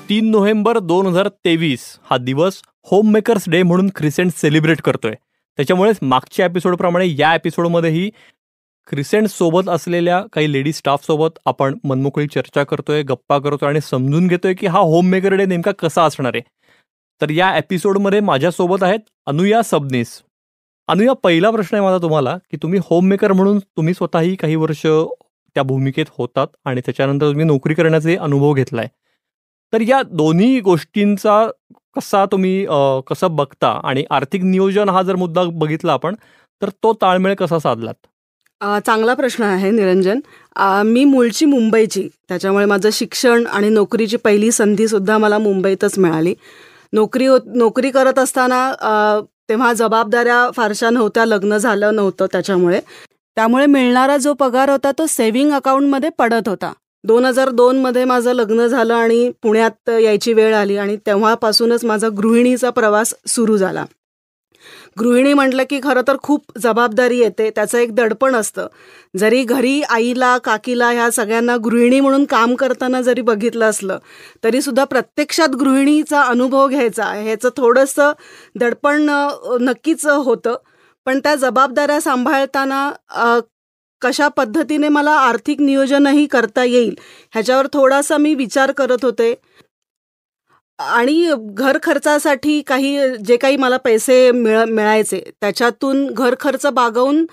तीन नोव्हेंबर 2023 हा दिवस होम मेकर्स डे म्हणून क्रिसेंट सेलिब्रेट करतोय. त्याच्यामुळेच मागच्या एपिसोडप्रमाणे या एपिसोडमध्येही क्रिसेंट सोबत असलेल्या काही लेडी स्टाफ सोबत आपण मनमोकळी चर्चा करतोय, गप्पा करतोय आणि समजून घेतोय की हा होम मेकर डे नेमका कसा असणार आहे. तर या एपिसोडमध्ये माझ्यासोबत आहेत अनुया सबनीस. अनुया, पहिला प्रश्न आहे माझा तुम्हाला की तुम्ही होम मेकर म्हणून तुम्ही स्वतःही काही वर्ष त्या भूमिकेत होतात आणि त्याच्यानंतर तुम्ही नोकरी करण्याचे अनुभव घेतलाय. तर या दोन्ही गोष्टींचा कसं बघता आणि आर्थिक नियोजन हा जर मुद्दा बघितला आपण तर तो ताळमेळ कसा साधलात? चांगला प्रश्न आहे निरंजन. मी मूळची मुंबईची, त्याच्यामुळे माझं शिक्षण आणि नोकरीची पहिली संधीसुद्धा मला मुंबईतच मिळाली. नोकरी करत असताना तेव्हा जबाबदाऱ्या फारशा नव्हत्या, लग्न झालं नव्हतं त्यामुळे मिळणारा जो पगार होता तो सेव्हिंग अकाउंटमध्ये पडत होता. 2002 माझं लग्न झालं आणि पुण्यात यायची वेळ आली आणि तेव्हापासूनच माझा गृहिणीचा प्रवास सुरू झाला. गृहिणी म्हटलं की खरं तर खूप जबाबदारी येते, त्याचं एक दडपण असतं. जरी घरी आईला, काकीला, ह्या सगळ्यांना गृहिणी म्हणून काम करताना जरी बघितलं असलं तरी सुद्धा प्रत्यक्षात गृहिणीचा अनुभव घ्यायचा ह्याचं थोडंसं दडपण नक्कीच होतं. पण त्या जबाबदाऱ्या सांभाळताना कशा पद्धतीने मला आर्थिक नियोजनही करता येईल ह्याच्यावर थोडासा मी विचार करत होते. आणि घर खर्चासाठी जे काही मला पैसे मिळायचे त्याच्यातून घर खर्च भागवून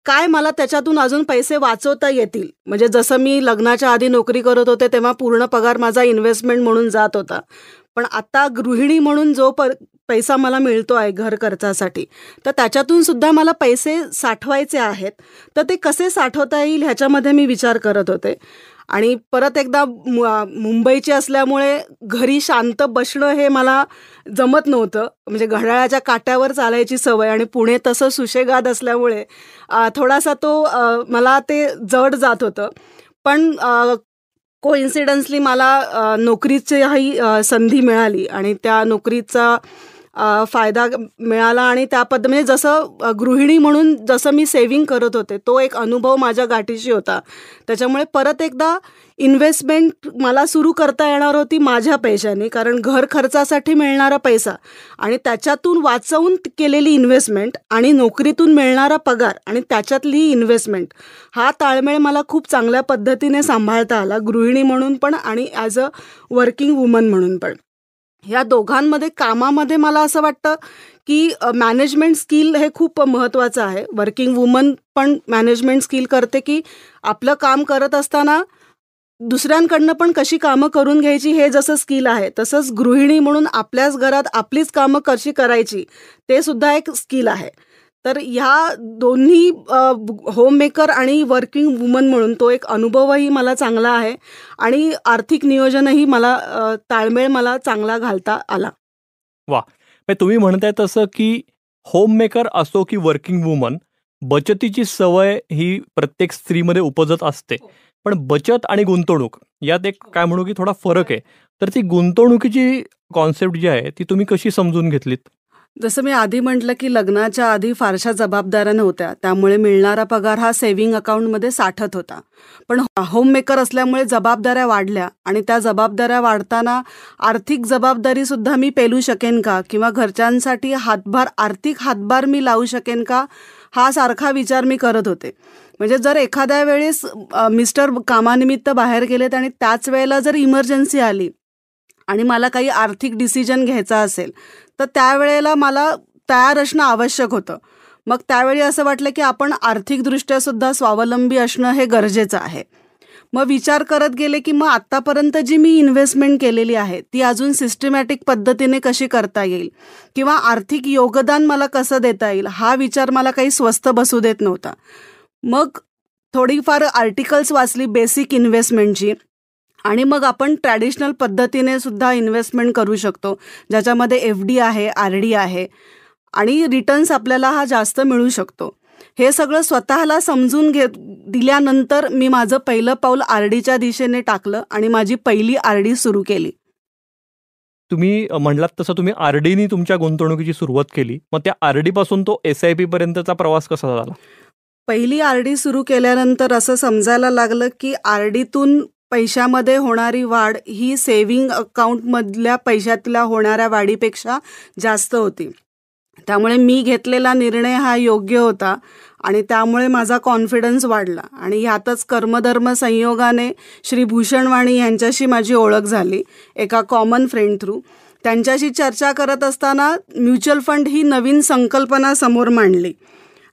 काय मला त्याच्यातून अजून पैसे वाचवता येतील. म्हणजे जसं मी लग्नाच्या आधी नोकरी करत होते तेव्हा पूर्ण पगार माझा इन्व्हेस्टमेंट म्हणून जात होता, पण आता गृहिणी म्हणून जो पैसा मला मिळतो आहे घर खर्चासाठी, तर त्याच्यातून सुद्धा मला पैसे साठवायचे आहेत. तर ते कसे साठवता येईल ह्याच्यामध्ये मी विचार करत होते. आणि परत एकदा मुंबईची असल्यामुळे घरी शांत बसणं हे मला जमत नव्हतं. म्हणजे घड्याळाच्या काट्यावर चालायची सवय आणि पुणे तसं सुशेगाद असल्यामुळे थोडासा मला ते जड जात होतं. पण कोइन्सिडन्सली मला नोकरीचीही संधी मिळाली आणि त्या नोकरीचा फायदा मिळाला आणि म्हणजे जसं गृहिणी म्हणून जसं मी सेव्हिंग करत होते तो एक अनुभव माझ्या गाठीशी होता. त्याच्यामुळे परत एकदा इन्व्हेस्टमेंट मला सुरू करता येणार होती माझ्या पैशाने, कारण घर खर्चासाठी मिळणारा पैसा आणि त्याच्यातून वाचवून केलेली इन्व्हेस्टमेंट आणि नोकरीतून मिळणारा पगार आणि त्याच्यातली इन्व्हेस्टमेंट, हा ताळमेळ मला खूप चांगल्या पद्धतीने सांभाळता आला, गृहिणी म्हणून पण आणि ॲज अ वर्किंग वुमन म्हणून पण. ह्या दोघांमध्ये कामामध्ये मला असं वाटतं की मॅनेजमेंट स्किल हे खूप महत्त्वाचं आहे. वर्किंग वुमन पण मॅनेजमेंट स्किल करते की आपलं काम करत असताना दुसऱ्यांकडनं पण कशी कामं करून घ्यायची हे जसं स्किल आहे, तसंच गृहिणी म्हणून आपल्याच घरात आपलीच कामं कशी करायची ते सुद्धा एक स्किल आहे. तर ह्या दोन्ही होम मेकर आणि वर्किंग वुमन म्हणून तो एक अनुभवही मला चांगला आहे आणि आर्थिक नियोजनही ताळमेळ मला चांगला घालता आला. वा, तुम्ही म्हणताय तसं की होम मेकर असो की वर्किंग वुमन, बचतीची सवय ही प्रत्येक स्त्रीमध्ये उपजत असते. पण बचत आणि गुंतवणूक यात एक काय म्हणू की थोडा फरक आहे. तर ती गुंतवणुकीची कॉन्सेप्ट जी आहे ती तुम्ही कशी समजून घेतलीत? जसं मी आधी म्हटलं की लग्नाच्या आधी फारशा जबाबदाऱ्या नव्हत्या, त्यामुळे मिळणारा पगार हा सेव्हिंग अकाउंटमध्ये साठत होता. पण होम मेकर असल्यामुळे जबाबदाऱ्या वाढल्या आणि त्या जबाबदाऱ्या वाढताना आर्थिक जबाबदारीसुद्धा मी पेलू शकेन का किंवा घरच्यांसाठी आर्थिक हातभार मी लावू शकेन का, हा सारखा विचार मी करत होते. म्हणजे जर एखाद्या वेळेस मिस्टर कामानिमित्त बाहेर गेलेत आणि त्याच वेळेला जर इमर्जन्सी आली आणि मला काही आर्थिक डिसिजन घ्यायचा असेल तर त्यावेळेला मला तयार असणं आवश्यक होतं. मग त्यावेळी असं वाटलं की आपण आर्थिकदृष्ट्या सुद्धा स्वावलंबी असणं हे गरजेचं आहे. मग विचार करत गेले की मग आत्तापर्यंत जी मी इन्व्हेस्टमेंट केलेली आहे ती अजून सिस्टमॅटिक पद्धतीने कशी करता येईल किंवा आर्थिक योगदान मला कसं देता येईल, हा विचार मला काही स्वस्त बसू देत नव्हता. मग थोडीफार आर्टिकल्स वाचली बेसिक इन्व्हेस्टमेंटची आणि मग आपण ट्रॅडिशनल पद्धतीने सुद्धा इन्व्हेस्टमेंट करू शकतो, ज्याच्यामध्ये FD आहे, RD आहे आणि रिटर्न्स आपल्याला हा जास्त मिळू शकतो. हे सगळं स्वतःला समजून दिल्यानंतर मी माझं पहिलं पाऊल RDच्या दिशेने टाकलं आणि माझी पहिली RD सुरू केली. तुम्ही म्हणलात तसं तुम्ही RDनी तुमच्या गुंतवणुकीची सुरुवात केली. मग त्या RD पासून तो SIP पर्यंतचा प्रवास कसा झाला? पहिली RD सुरू केल्यानंतर असं समजायला लागलं की RDतून पैशामध्ये होणारी वाढ ही सेव्हिंग अकाउंटमधल्या पैशातल्या होणाऱ्या वाढीपेक्षा जास्त होती. त्यामुळे मी घेतलेला निर्णय हा योग्य होता आणि त्यामुळे माझा कॉन्फिडन्स वाढला. आणि ह्यातच कर्मधर्म संयोगाने श्री भूषण वाणी यांच्याशी माझी ओळख झाली एका कॉमन फ्रेंड थ्रू. त्यांच्याशी चर्चा करत असताना म्युच्युअल फंड ही नवीन संकल्पना समोर मांडली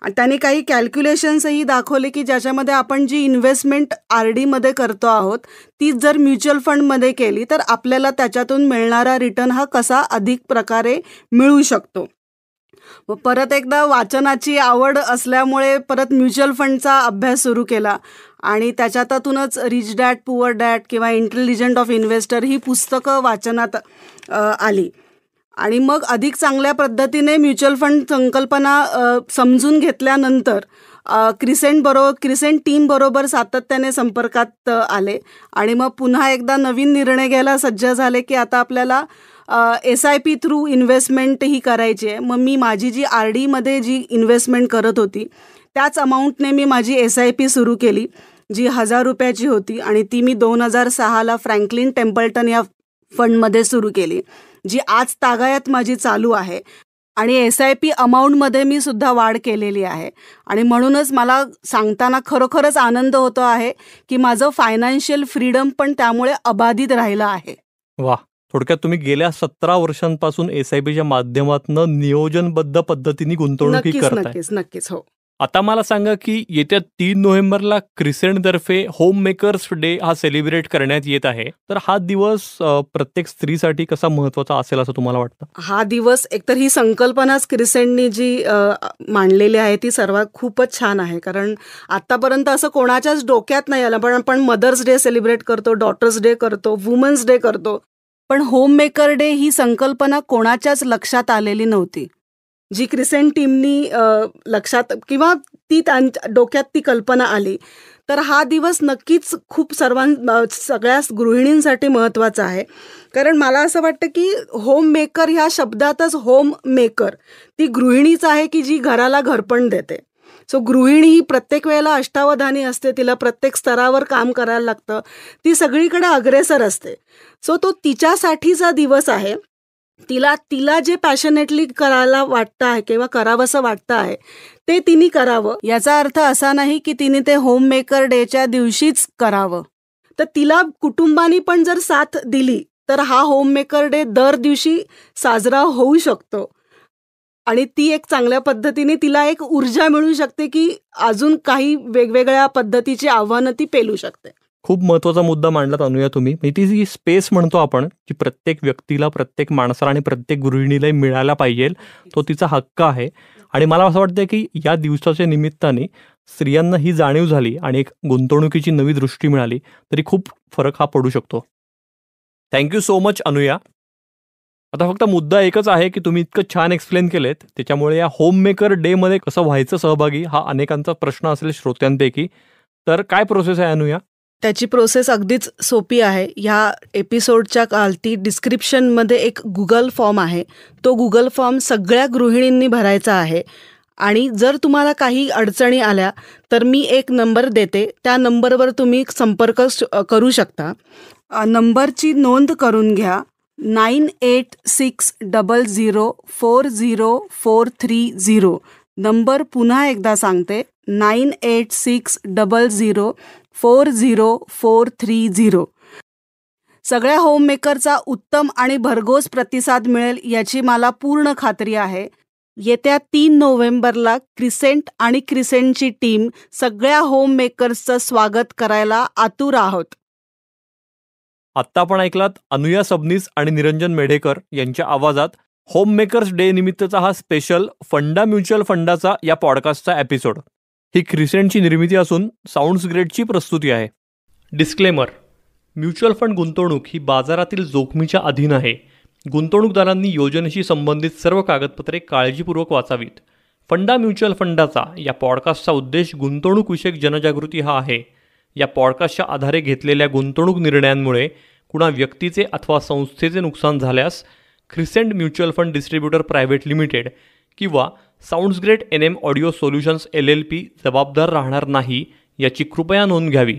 आणि त्यांनी काही कॅल्क्युलेशन्सही दाखवले की ज्याच्यामध्ये आपण जी इन्व्हेस्टमेंट RDमध्ये करतो आहोत ती जर म्युच्युअल फंडमध्ये केली तर आपल्याला त्याच्यातून मिळणारा रिटर्न हा कसा अधिक प्रकारे मिळू शकतो. व परत एकदा वाचनाची आवड असल्यामुळे परत म्युच्युअल फंडचा अभ्यास सुरू केला आणि त्याच्यातूनच रिच डॅड पुअर डॅड किंवा इंटेलिजंट ऑफ इन्व्हेस्टर ही पुस्तकं वाचनात आली. आणि मग अधिक चांगल्या पद्धतीने म्युच्युअल फंड संकल्पना समजून घेतल्यानंतर क्रिसेंट टीमबरोबर सातत्याने संपर्कात आले आणि मग पुन्हा एकदा नवीन निर्णय घ्यायला सज्ज झाले की आता आपल्याला SIP थ्रू इन्व्हेस्टमेंट ही करायची आहे. मग मी माझी जी RDमध्ये जी इन्व्हेस्टमेंट करत होती त्याच अमाऊंटने मी माझी SIP सुरू केली जी 1000 रुपयाची होती आणि ती मी 2006ला फ्रँकलिन टेम्पल्टन या फंडमध्ये सुरू केली जी आज तागायत माझी चालू आहे. आणि SIP अमाऊंटमध्ये मी सुद्धा वाढ केलेली आहे आणि म्हणूनच मला सांगताना खरोखरच आनंद होतो आहे की माझं फायनान्शियल फ्रीडम पण त्यामुळे अबाधित राहिलं आहे. वा, थोडक्यात तुम्ही गेल्या 17 वर्षांपासून SIPच्या माध्यमातून नियोजनबद्ध पद्धतीने गुंतवणूक करताय. नक्कीच हो. आता मला सांगा की येत्या 3 नोव्हेंबरला क्रिसेंटतर्फे होम मेकर्स डे हा सेलिब्रेट करण्यात येत आहे. तर हा दिवस प्रत्येक स्त्रीसाठी कसा महत्त्वाचा असेल असं तुम्हाला वाटतं? हा दिवस एकतर ही संकल्पनाच क्रिसेंटनी जी मांडलेली आहे ती सर्वात खूपच छान आहे. कारण आत्तापर्यंत असं कोणाच्याच डोक्यात नाही आलं. पण आपण मदर्स डे सेलिब्रेट करतो, डॉटर्स डे करतो, वुमन्स डे करतो, पण होम मेकर डे ही संकल्पना कोणाच्याच लक्षात आलेली नव्हती. जी क्रिसेंट टीमनी लक्षात किंवा ती त्यांच्या डोक्यात ती कल्पना आली. तर हा दिवस नक्कीच खूप सगळ्या गृहिणींसाठी महत्त्वाचा आहे. कारण मला असं वाटतं की होम मेकर ह्या शब्दातच होम मेकर ती गृहिणीच आहे की जी घराला घरपण देते. सो गृहिणी ही प्रत्येक वेळेला अष्टावधानी असते, तिला प्रत्येक स्तरावर काम करायला लागतं, ती सगळीकडे अग्रेसर असते. सो तो तिच्यासाठीचा दिवस आहे. तिला जे पॅशनेटली करायला वाटतं आहे किंवा करावंसं वाटतं आहे ते तिने करावं. याचा अर्थ असा नाही की तिने ते होम मेकर डेच्या दिवशीच करावं. तर तिला कुटुंबानी पण जर साथ दिली तर हा होम मेकर डे दर दिवशी साजरा होऊ शकतो आणि ती एक चांगल्या पद्धतीने तिला एक ऊर्जा मिळू शकते की अजून काही वेगवेगळ्या पद्धतीची आव्हानं ती पेलू शकते. खूप महत्त्वाचा मुद्दा मांडलात अनुया तुम्ही. ती जी स्पेस म्हणतो आपण की प्रत्येक व्यक्तीला, प्रत्येक माणसाला आणि प्रत्येक गृहिणीला मिळायला पाहिजे, तो तिचा हक्क आहे. आणि मला असं वाटतं की या दिवसाच्या निमित्ताने स्त्रियांना ही जाणीव झाली आणि एक गुंतवणुकीची नवी दृष्टी मिळाली तरी खूप फरक हा पडू शकतो. Thank you so much Anuya. आता फक्त मुद्दा एकच आहे की तुम्ही इतकं छान एक्सप्लेन केलेत, त्याच्यामुळे या होम मेकर डेमध्ये कसं व्हायचं सहभागी हा अनेकांचा प्रश्न असेल श्रोत्यांपैकी. तर काय प्रोसेस आहे अनुया? त्याची प्रोसेस अगदीच सोपी आहे. ह्या एपिसोडच्या खालती डिस्क्रिप्शनमध्ये एक गुगल फॉर्म आहे. तो गुगल फॉर्म सगळ्या गृहिणींनी भरायचा आहे आणि जर तुम्हाला काही अडचणी आल्या तर मी एक नंबर देते, त्या नंबरवर तुम्ही संपर्क करू शकता. नंबरची नोंद करून घ्या. 9860040430. नंबर पुन्हा एकदा सांगते, 9860040430. सगळ्या होममेकरचा उत्तम आणि भरघोस प्रतिसाद मिळेल याची मला पूर्ण खात्री आहे. येत्या 3 नोव्हेंबरला क्रिसेंट आणि क्रिसेंटची टीम सगळ्या होममेकर्सचं स्वागत करायला आतुर आहोत. आत्ता आपण ऐकलात अनुया सबनीस आणि निरंजन मेढेकर यांच्या आवाजात होम मेकर्स डे निमित्तचा हा स्पेशल फंडा म्युच्युअल फंडाचा या पॉडकास्टचा एपिसोड. ही क्रिसेंटची निर्मिती असून साऊंड्स ग्रेडची प्रस्तुती आहे. डिस्क्लेमर: म्युच्युअल फंड गुंतवणूक ही बाजारातील जोखमीच्या अधीन आहे. गुंतवणूकदारांनी योजनेशी संबंधित सर्व कागदपत्रे काळजीपूर्वक वाचावीत. फंडा म्युच्युअल फंडाचा या पॉडकास्टचा उद्देश गुंतवणूकविषयक जनजागृती हा आहे. या पॉडकास्टच्या आधारे घेतलेल्या गुंतवणूक निर्णयांमुळे कुणा व्यक्तीचे अथवा संस्थेचे नुकसान झाल्यास crescent mutual fund distributor private limited किंवा sounds great NM audio solutions LLP जबाबदार राहणार नाही याची कृपया नोंद घ्यावी.